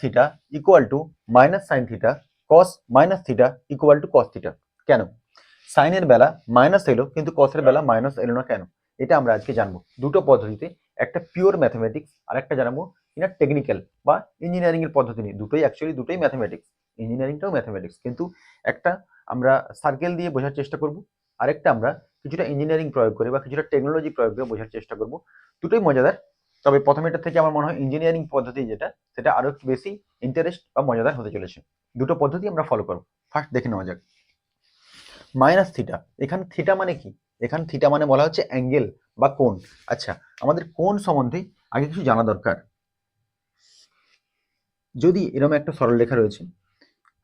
Theta equal to minus sine theta cos minus theta equal to cos theta. কেন সাইনের বেলা minus এলো কিন্তু কসের বেলা minus এলো না কেন? এটা আমরা আজকে জানবো। দুটো পদ্ধতিতে, একটা পিওর ম্যাথমেটিক্স আর একটা জানাবো কিনা টেকনিক্যাল বা ইঞ্জিনিয়ারিং এর পদ্ধতি নিয়ে। দুটোই ম্যাথমেটিক্স, ইঞ্জিনিয়ারিংটাও ম্যাথমেটিক্স, কিন্তু একটা আমরা সার্কেল দিয়ে বোঝার চেষ্টা করব, আরেকটা আমরা কিছুটা ইঞ্জিনিয়ারিং প্রয়োগ করে বা কিছুটা টেকনোলজি প্রয়োগ করে বোঝার চেষ্টা করব। দুটোই মজাদার, তবে প্রথমেরটা থেকে আমার মনে হয় ইঞ্জিনিয়ারিং পদ্ধতি যেটা, সেটা আরো একটু বেশি ইন্টারেস্ট বা মজাদার হতে চলেছে। দুটো পদ্ধতি আমরা ফলো করব। ফার্স্ট দেখে নেওয়া যাক মাইনাস থিটা। এখানে থিটা মানে কি? এখানে থিটা মানে বলা হচ্ছে অ্যাঙ্গেল বা কোণ। আচ্ছা, আমাদের কোণ সম্বন্ধে আগে কিছু জানা দরকার। যদি এরকম একটা সরলরেখা রয়েছে,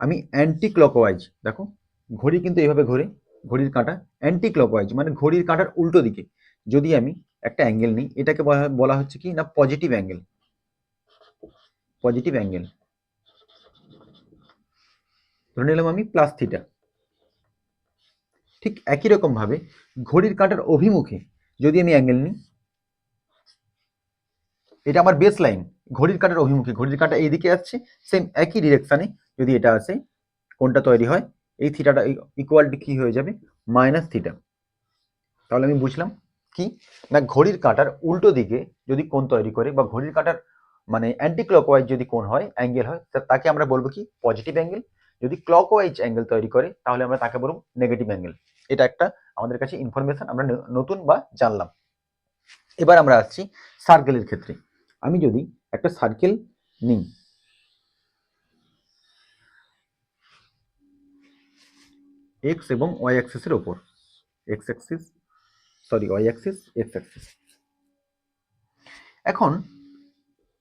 আমি অ্যান্টি ক্লকওয়াইজ, দেখো ঘড়ি কিন্তু এভাবে ঘোরে, ঘড়ির কাঁটা অ্যান্টি ক্লকওয়াইজ মানে ঘড়ির কাঁটার উল্টো দিকে যদি আমি একটা অ্যাঙ্গেল নিই, এটাকে বলা হচ্ছে কি না পজিটিভ অ্যাঙ্গেল। পজিটিভ অ্যাঙ্গেল ধরে নিলাম আমি প্লাস থিটা। ঠিক একই রকম ভাবে ঘড়ির কাঁটার অভিমুখে যদি আমি অ্যাঙ্গেল নিই, এটা আমার বেস লাইন, ঘড়ির কাঁটার অভিমুখে, ঘড়ির কাঁটা এইদিকে আসছে, সেম একই ডিরেকশনে যদি এটা আসে, কোনটা তৈরি হয় এই থিটাটা ইকুয়াল টু কি হয়ে যাবে মাইনাস থিটা। তাহলে আমি বুঝলাম কি না ঘড়ির কাঁটার উল্টো দিকে যদি কোণ তৈরি করে বা ঘড়ির কাঁটার মানে অ্যান্টি ক্লকওয়াইজ যদি কোণ হয়, অ্যাঙ্গেল হয়, তাকে আমরা বলবো কি পজিটিভ অ্যাঙ্গেল। যদি ক্লকওয়াইজ অ্যাঙ্গেল তৈরি করে তাহলে আমরা তাকে বলবো নেগেটিভ অ্যাঙ্গেল। এটা একটা আমাদের কাছে ইনফরমেশন আমরা নতুন বা জানলাম। এবার আমরা আসছি সার্কেলের ক্ষেত্রে। আমি যদি একটা সার্কেল নিই, এক্স এবং ওয়াই অ্যাক্সিসের ওপর, X axis sorry Y axis X axis, এখন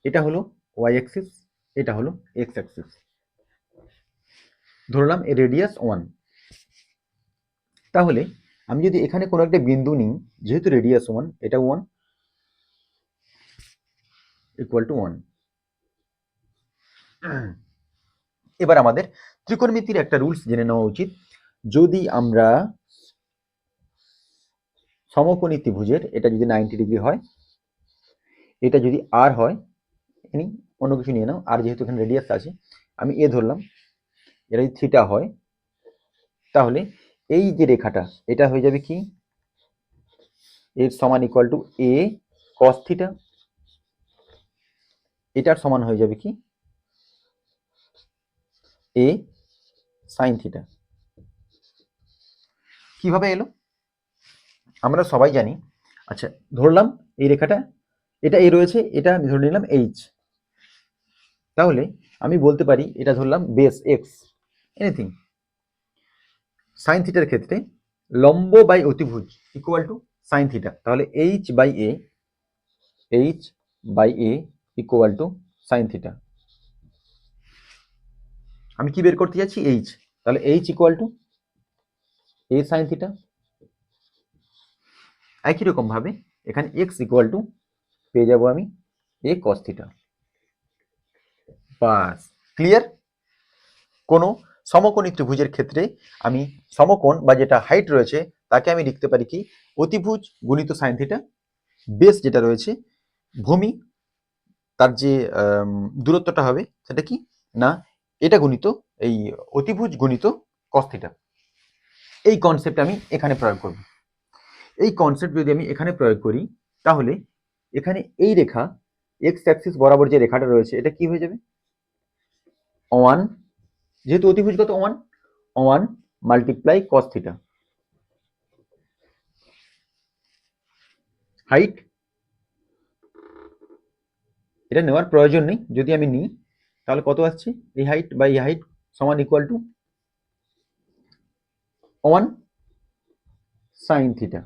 এটা হলো ওয়াই অ্যাক্সিস, এটা হলো এক্স অ্যাক্সিস, ধরলাম এর রেডিয়াস 1। তাহলে আমি যদি এখানে কোনো একটা বিন্দু নিই, যেহেতু রেডিয়াস 1, এটা 1 ইকুয়াল টু 1। এবার আমাদের ত্রিকোণমিতির একটা রুলস জেনে নেওয়া উচিত। যদি আমরা সমকোণী ত্রিভুজের, এটা যদি 90 ডিগ্রি হয়, এটা যদি আর হয়, এনি অন্য কিছু নিয়ে নাও, আর যেহেতু এখানে রেডিয়াস আছে আমি এ ধরলাম, এটা যদি থিটা হয়, তাহলে এই যে রেখাটা এটা হয়ে যাবে কি এর সমান equal to A cos theta, এটার সমান হয়ে যাবে কি এ সাইন থিটা। কিভাবে এলো আমরা সবাই জানি। আচ্ছা, ধরলাম এই রেখাটা এটা এ রয়েছে, এটা আমি ধরে নিলাম এইচ। তাহলে আমি বলতে পারি এটা ধরলাম বেস এক্স, এনিথিং। সাইন থিটার ক্ষেত্রে লম্ব বাই অতিভুজ ইকুয়াল টু সাইন থিটা, তাহলে H by A equal to sine theta. আমি কি বের করতে যাচ্ছি এইচ, তাহলে H equal to A sine theta. একই রকম ভাবে এখানে এক্স ইকুয়াল টু পেয়ে যাবো আমি এ কস থিটা। বাস, ক্লিয়ার। কোনো সমকোণী ত্রিভুজের ক্ষেত্রে আমি সমকোণ বা যেটা হাইট রয়েছে তাকে আমি লিখতে পারি কি অতিভুজ গুণিত সাইন থিটা, বেস যেটা রয়েছে ভূমি তার যে দূরত্বটা হবে সেটা কি না এটা গুণিত এই অতিভুজ গুণিত কস থিটা। এই কনসেপ্ট আমি এখানে প্রয়োগ করব। এই কনসেপ্ট যদি আমি এখানে প্রয়োগ করি, তাহলে এখানে এই রেখা এক্স অ্যাক্সিস বরাবর যে রেখাটা রয়েছে এটা কি হয়ে যাবে 1, যেহেতু অতিভুজ কত 1 মাল্টিপ্লাই কস থিটা। হাইট এটা নেওয়ার প্রয়োজন নেই, যদি আমি নিই তাহলে কত আসছে এই হাইট বাই এই হাইট সমান equal to 1 sine theta.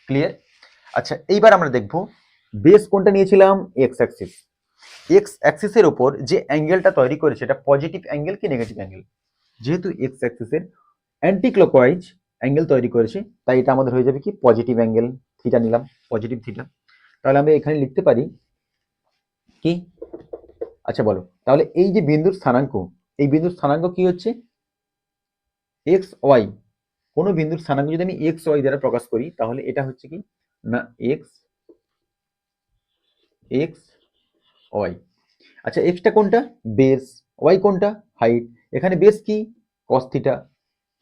Clear. আচ্ছা, এইবার আমরা দেখব বেস কোনটা নিয়েছিলাম এক্স অ্যাক্সিস। এক্স অ্যাক্সিসের উপর যে অ্যাঙ্গেলটা তৈরি করেছে এটা পজিটিভ অ্যাঙ্গেল কি নেগেটিভ অ্যাঙ্গেল? যেহেতু এক্স অ্যাক্সিসের অ্যান্টি ক্লকওয়াইজ অ্যাঙ্গেল তৈরি করেছে তাই এটা আমাদের হয়ে যাবে কি পজিটিভ অ্যাঙ্গেল, থিটা নিলাম পজিটিভ থিটা। তাহলে আমরা এখানে লিখতে পারি কি, আচ্ছা বলো তাহলে এই যে বিন্দুর স্থানাঙ্ক, এই বিন্দুর স্থানাঙ্ক কি হচ্ছে এক্স ওয়াই। কোনো বিন্দুর স্থানাঙ্ক যদি আমি এক্স ওয়াই দ্বারা প্রকাশ করি তাহলে এটা হচ্ছে কি না এক্স এক্স ওয়াই। আচ্ছা এক্সটা কোনটা? বেস। ওয়াই কোনটা? হাইট। এখানে বেস কি? Cos theta.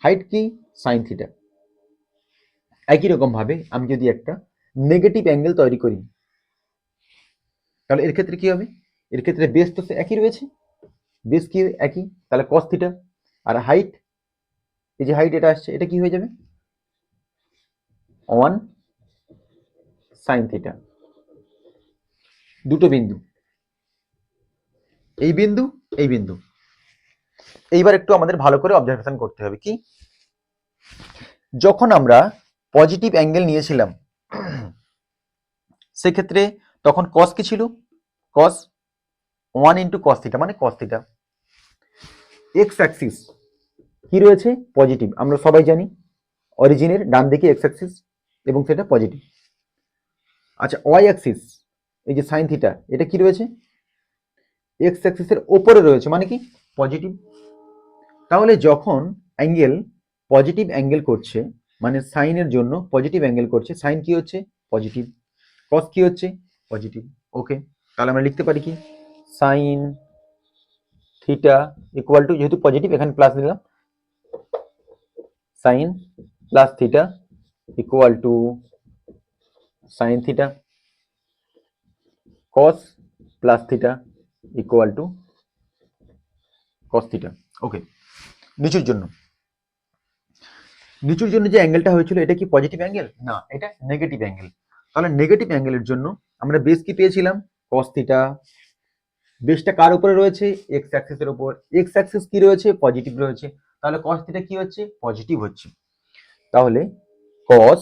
হাইট কি? Sine theta. একই রকম ভাবে আমি যদি একটা নেগেটিভ অ্যাঙ্গেল তৈরি করি তাহলে এর ক্ষেত্রে কি হবে? এর ক্ষেত্রে বেস তো একই রয়েছে, বেস কি একই, তাহলে কস থিটা। আর হাইট, এই যে হাইট এটা আসছে, এটা কি হয়ে যাবে? 1 সাইন থিটা। দুটো বিন্দু, এই বিন্দু, এই বিন্দু। এইবার একটু আমাদের ভালো করে অবজারভেশন করতে হবে কি, যখন আমরা পজিটিভ অ্যাঙ্গেল নিয়েছিলাম সেক্ষেত্রে তখন কস কি ছিল? কস 1 ইন্টু কস থিটা মানে কস থিটা। এক্স অ্যাক্সিস কি রয়েছে? পজিটিভ, আমরা সবাই জানি অরিজিনের ডান দিকে এক্স অ্যাক্সিস এবং সেটা পজিটিভ। আচ্ছা ওয়াই অ্যাক্সিস, এই যে সাইন থিটা, এটা কি রয়েছে? এক্স অ্যাক্সিসের ওপরে রয়েছে মানে কি? পজিটিভ। তাহলে যখন অ্যাঙ্গেল পজিটিভ অ্যাঙ্গেল করছে মানে সাইনের জন্য পজিটিভ অ্যাঙ্গেল করছে, সাইন কি হচ্ছে? পজিটিভ। কস কি হচ্ছে? পজিটিভ। ওকে, তাহলে আমরা লিখতে পারি কি, সাইন থিটা ইকুয়াল টু, যেহেতু পজিটিভ এখানে প্লাস দিলাম, sine plus theta equal to sine theta, cos plus theta equal to cos theta. Okay, নিচুর জন্য, নিচুর জন্য যে অ্যাঙ্গেলটা হয়েছিল এটা কি পজিটিভ অ্যাঙ্গেল? না, এটা নেগেটিভ অ্যাঙ্গেল। তাহলে নেগেটিভ অ্যাঙ্গেলের জন্য আমরা বেস কি পেয়েছিলাম? Cos theta. বেসটা কার উপরে রয়েছে? এক্স অ্যাক্সিসের উপর। এক্স অ্যাক্সিস কি রয়েছে? পজিটিভ রয়েছে। তাহলে কস থিটা কি হচ্ছে? পজিটিভ হচ্ছে। তাহলে cos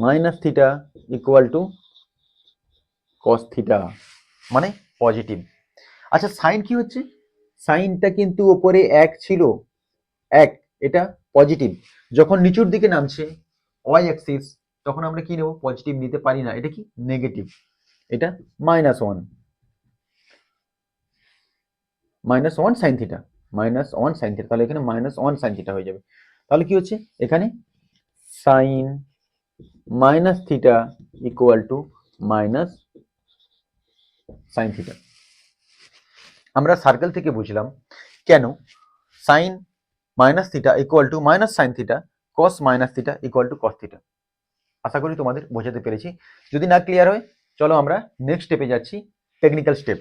minus theta equal to cos theta মানে পজিটিভ। আচ্ছা সাইন কি হচ্ছে? সাইনটা কিন্তু ওপরে এক ছিল, এক, এটা পজিটিভ। যখন নিচুর দিকে নামছে ওয়াই অ্যাক্সিস তখন আমরা কি নেব? পজিটিভ নিতে পারি না, এটা কি? নেগেটিভ। এটা -1, -1 সাইন থিটা, -1 সাইন থিটা। তাহলে এখানে -1 সাইন থিটা হয়ে যাবে। তাহলে কি হচ্ছে এখানে? Sine minus theta equal to minus sine theta. আমরা সার্কেল থেকে বুঝলাম কেন sine minus theta equal to minus sine theta, cos minus theta equal to cos theta. আশা করি তোমাদের বোঝাতে পেরেছি। যদি না ক্লিয়ার হয় চলো আমরা নেক্সট স্টেপে যাচ্ছি, টেকনিক্যাল স্টেপ।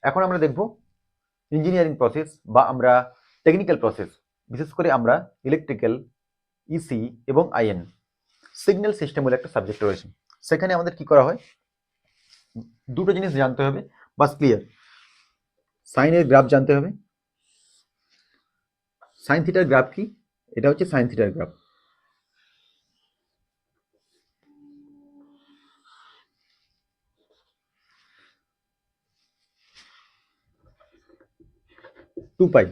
এখন আমরা দেখব ইঞ্জিনিয়ারিং প্রসেস বা আমরা টেকনিক্যাল প্রসেস, বিশেষ করে আমরা ইলেকট্রিক্যাল, ইসি এবং আইএন, সিগন্যাল সিস্টেম বলে একটা সাবজেক্ট রয়েছে। সেখানে আমাদের কি করা হয়, দুটো জিনিস জানতে হবে, বাস ক্লিয়ার। সাইনের গ্রাফ জানতে হবে। সাইন থিটার গ্রাফ কি? এটা হচ্ছে সাইন থিটার গ্রাফ। টু পাই।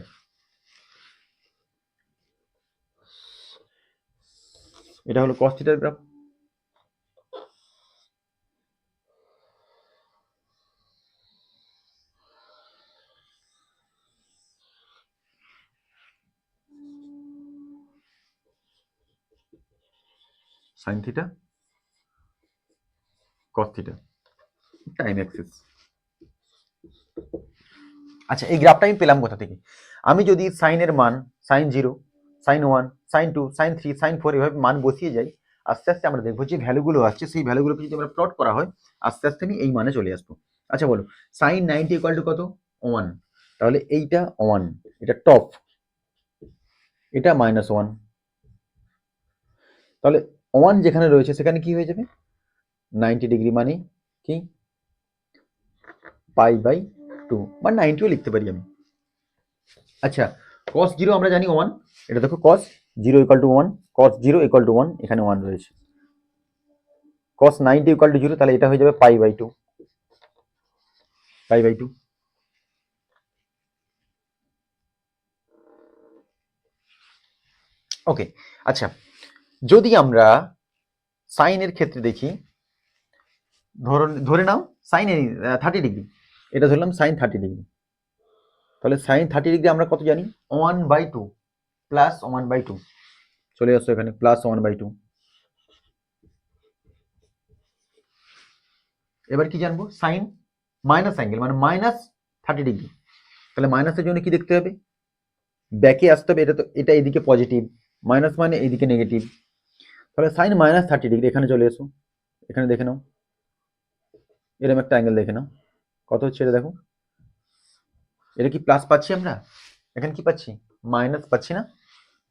এটা হলো কস থিটার graph. Sign theta, cos theta, time Axis. আচ্ছা এই গ্রাফটা আমি পেলাম কোথা থেকে? আমি যদি সাইনের মান sine 0, sine 1, sine 2, sine 3, sine 4 এভাবে মান বসিয়ে যাই, আস্তে আস্তে আমরা দেখবো যে ভ্যালুগুলো আসছে সেই ভ্যালুগুলোকে যদি আমরা প্লট করা হয় আস্তে আস্তে আমি এই মানে চলে আসবো। আচ্ছা বলো, সাইন 90 ইকুয়াল টু কত? 1। তাহলে এইটা 1, এটা টপ, এটা -1। তাহলে 1 যেখানে রয়েছে সেখানে কি হয়ে যাবে? 90 ডিগ্রি মানে কি? π/2 বা 90ও লিখতে পারি আমি। আচ্ছা cos 0 আমরা জানি 1, এটা দেখো cos 0 equal to 1, cos 0 equal to 1, এখানে 1 রয়েছে। cos 90 ইকুয়াল টু 0, তাহলে এটা হয়ে যাবে π/2, π/2। ওকে, আচ্ছা যদি আমরা সাইনের ক্ষেত্রে দেখি, ধরে নাও সাইন 30 ডিগ্রি, এটা ধরলাম সাইন 30 ডিগ্রি। তাহলে সাইন 30 ডিগ্রি আমরা কত জানি? 1/2 প্লাস 1/2, চলে আসছো এখানে প্লাস 1/2। এবার কি জানবো? সাইন মাইনাস অ্যাঙ্গেল মানে -30°। তাহলে মাইনাসের জন্য কি দেখতে হবে, ব্যাকে আসতে হবে। এটা এদিকে পজিটিভ, মাইনাস মানে এইদিকে নেগেটিভ। তাহলে সাইন -30°, এখানে চলে এসো, এখানে দেখে নাও, এরকম একটা অ্যাঙ্গেল দেখে নাও, কত হচ্ছে এটা দেখো। এটা কি প্লাস পাচ্ছি আমরা, এখানে কি পাচ্ছি, মাইনাস পাচ্ছি না,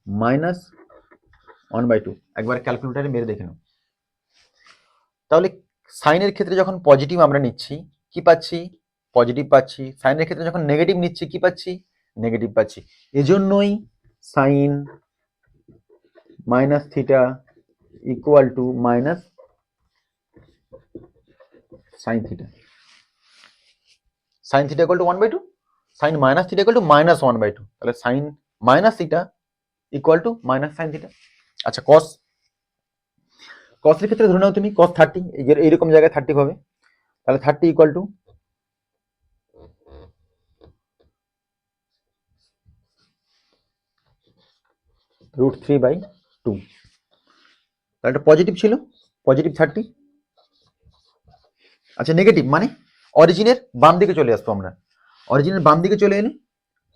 -1/2। একবার ক্যালকুলেটারে মেরে দেখে নাও। তাহলে সাইনের ক্ষেত্রে যখন পজিটিভ আমরা নিচ্ছি কি পাচ্ছি, পজিটিভ পাচ্ছি। সাইনের ক্ষেত্রে যখন নেগেটিভ নিচ্ছি কি পাচ্ছি, নেগেটিভ পাচ্ছি। এজন্যই sine -θ equal to minus sine theta. Sine theta equal to 1/2, sine minus theta equal to -1/2। তাহলে sine minus theta equal to minus sine theta. আচ্ছা কসের ক্ষেত্রে ধরে নাও তুমি cos 30, এইরকম জায়গায় 30 হবে। তাহলে 30 ইকুয়াল টু √3/2। তাহলে এটা পজিটিভ ছিল, পজিটিভ 30। আচ্ছা নেগেটিভ মানে অরিজিনের বাম দিকে চলে আসবো আমরা, অরিজিনের বাম দিকে চলে এলে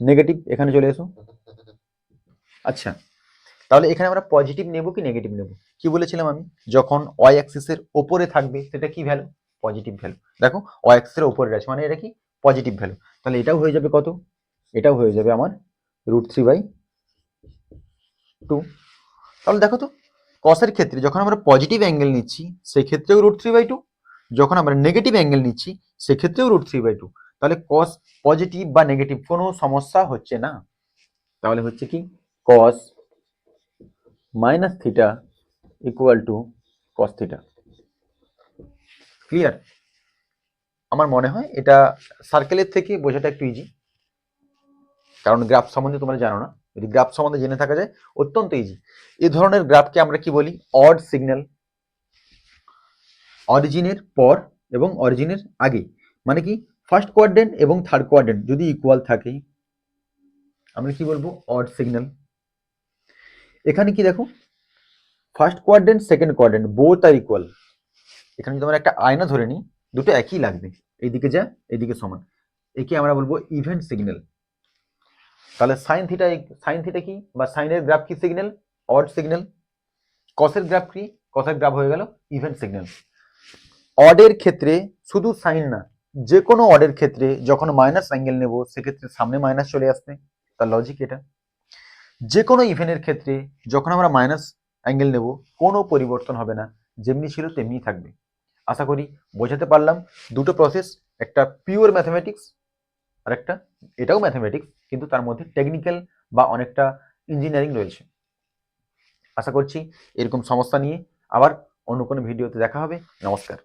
নেগেটিভ এখানে চলে এসো। আচ্ছা তাহলে এখানে আমরা পজিটিভ নেব কি নেগেটিভ নেব, কি বলেছিলাম আমি, যখন ওয়াই অ্যাক্সিসের ওপরে থাকবে সেটা কি ভ্যালু, পজিটিভ ভ্যালু। দেখো ওয়াই অ্যাক্সিসের ওপরে আছে মানে এটা কি পজিটিভ ভ্যালু। তাহলে এটাও হয়ে যাবে কত, এটাও হয়ে যাবে আমার √3/2। তাহলে দেখো তো কসের ক্ষেত্রে যখন আমরা পজিটিভ অ্যাঙ্গেল নিচ্ছি সেক্ষেত্রেও √3/2, যখন আমরা নেগেটিভ অ্যাঙ্গেল নিচ্ছি সেক্ষেত্রেও √3/2। তাহলে কস পজিটিভ বা নেগেটিভ কোনো সমস্যা হচ্ছে না। তাহলে হচ্ছে কি কস -θ ইকুয়াল টু cos θ। ক্লিয়ার? আমার মনে হয় এটা সার্কেলের থেকে বোঝাটা একটু ইজি, কারণ গ্রাফ সম্বন্ধে তোমরা জানো না, যদি গ্রাফ সম্বন্ধে জেনে থাকা যায় অত্যন্ত ইজি। এই ধরনের গ্রাফকে আমরা কি বলি, অড সিগন্যাল। অরিজিনের পর এবং অরিজিনের আগে, মানে কি ফার্স্ট কোয়াড্রেন্ট এবং থার্ড কোয়াড্রেন্ট যদি ইকুয়াল থাকে আমরা কি বলবো, অড সিগন্যাল। এখানে কি দেখো, first quadrant second quadrant both are equal. এখানে যদি আমরা একটা আয়না ধরে নিই, দুটো একই লাগবে, এইদিকে যা এইদিকে সমান, একে আমরা বলবো ইভেন্ট সিগন্যাল। তাহলে সাইন থিটা কি বা সাইনের গ্রাফ কি সিগন্যাল, অড সিগন্যাল। কসের গ্রাফ কি, কসের গ্রাফ হয়ে গেল ইভেন্ট সিগন্যাল। অডের ক্ষেত্রে শুধু সাইন না, যে কোনো অডের ক্ষেত্রে যখন মাইনাস অ্যাঙ্গেল নেব সেক্ষেত্রে সামনে মাইনাস চলে আসবে, তার লজিক এটা। যে কোনো ইভেন্টের ক্ষেত্রে যখন আমরা মাইনাস অ্যাঙ্গেল নেব কোনো পরিবর্তন হবে না, যেমনি ছিল তেমনি থাকবে। আশা করি বোঝাতে পারলাম। দুটো প্রসেস, একটা পিওর ম্যাথমেটিক্স আর একটা এটাও ম্যাথমেটিক্স কিন্তু তার মধ্যে টেকনিক্যাল বা অনেকটা ইঞ্জিনিয়ারিং রয়েছে। আশা করছি এরকম সমস্যা নিয়ে আবার অন্য কোনো ভিডিওতে দেখা হবে। নমস্কার।